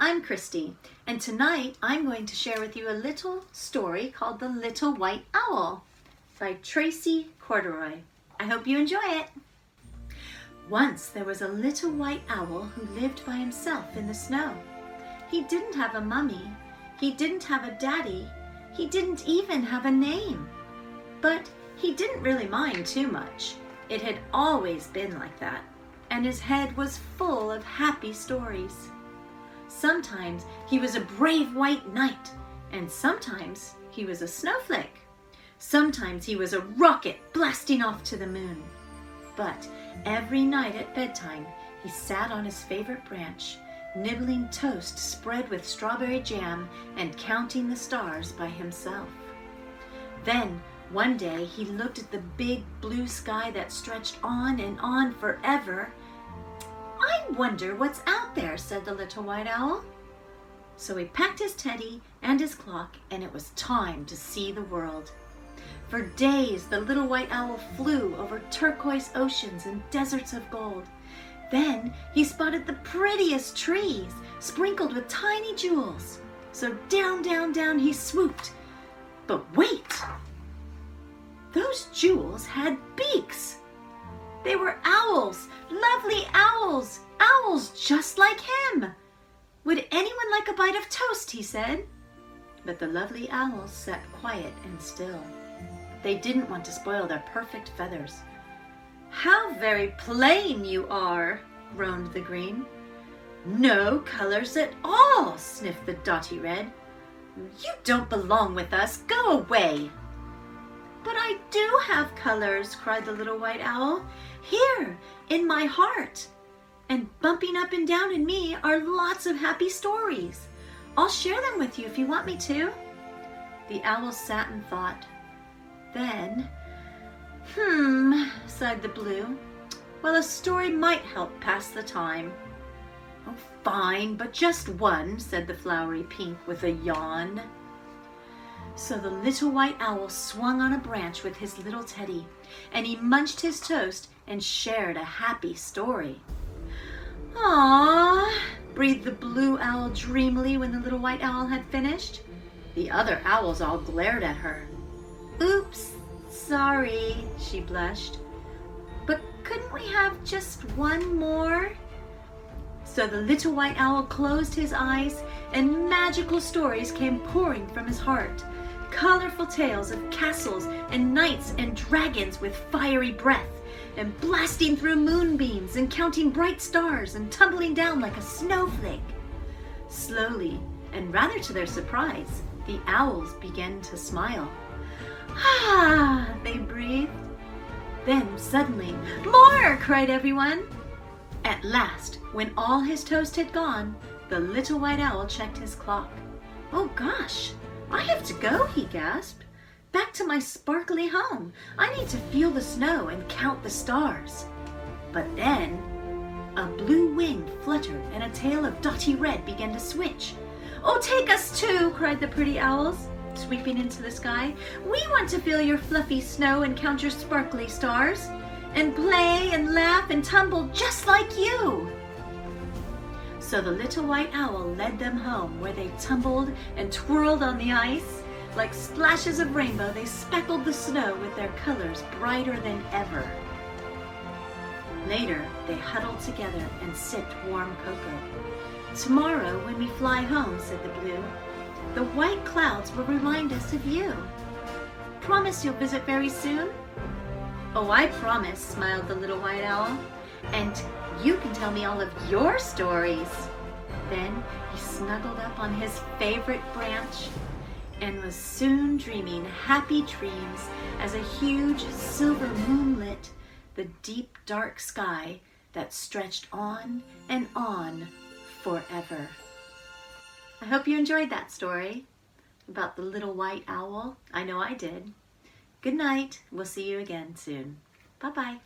I'm Christy, and tonight I'm going to share with you a little story called The Little White Owl by Tracey Corderoy. I hope you enjoy it. Once there was a little white owl who lived by himself in the snow. He didn't have a mummy, he didn't have a daddy, he didn't even have a name. But he didn't really mind too much. It had always been like that, and his head was full of happy stories. Sometimes he was a brave white knight, and sometimes he was a snowflake. Sometimes he was a rocket blasting off to the moon. But every night at bedtime, he sat on his favorite branch, nibbling toast spread with strawberry jam and counting the stars by himself. Then, one day, he looked at the big blue sky that stretched on and on forever. "I wonder what's out there," said the little white owl. So he packed his teddy and his clock, and it was time to see the world. For days, the little white owl flew over turquoise oceans and deserts of gold. Then he spotted the prettiest trees, sprinkled with tiny jewels. So down, down, down he swooped. But wait! Those jewels had beaks! They were owls, lovely owls, owls just like him. "Would anyone like a bite of toast?" he said. But the lovely owls sat quiet and still. They didn't want to spoil their perfect feathers. "How very plain you are," groaned the green. "No colors at all," sniffed the dotty red. "You don't belong with us. Go away." "But I do have colors," cried the little white owl. "Here, in my heart. And bumping up and down in me are lots of happy stories. I'll share them with you if you want me to." The owl sat and thought. Then, sighed the blue. "Well, a story might help pass the time." "Oh, fine, but just one," said the flowery pink with a yawn. So the little white owl swung on a branch with his little teddy, and he munched his toast and shared a happy story. "Aww," breathed the blue owl dreamily when the little white owl had finished. The other owls all glared at her. "Oops, sorry," she blushed. "But couldn't we have just one more?" So the little white owl closed his eyes, and magical stories came pouring from his heart. Colorful tales of castles and knights and dragons with fiery breath, and blasting through moonbeams and counting bright stars and tumbling down like a snowflake. Slowly, and rather to their surprise, the owls began to smile. "Ah," they breathed. Then suddenly, "More!" cried everyone. At last, when all his toast had gone, the little white owl checked his clock. "Oh gosh, I have to go," he gasped. "Back to my sparkly home. I need to feel the snow and count the stars." But then a blue wing fluttered and a tail of dotty red began to switch. "Oh, take us too," cried the pretty owls, sweeping into the sky. "We want to feel your fluffy snow and count your sparkly stars, and play and laugh and tumble just like you." So the little white owl led them home, where they tumbled and twirled on the ice. Like splashes of rainbow, they speckled the snow with their colors brighter than ever. Later, they huddled together and sipped warm cocoa. "Tomorrow, when we fly home," said the blue, "the white clouds will remind us of you. Promise you'll visit very soon?" "Oh, I promise," smiled the little white owl. "And you can tell me all of your stories." Then he snuggled up on his favorite branch and was soon dreaming happy dreams as a huge silver moon lit the deep dark sky that stretched on and on forever. I hope you enjoyed that story about the little white owl. I know I did. Good night. We'll see you again soon. Bye-bye.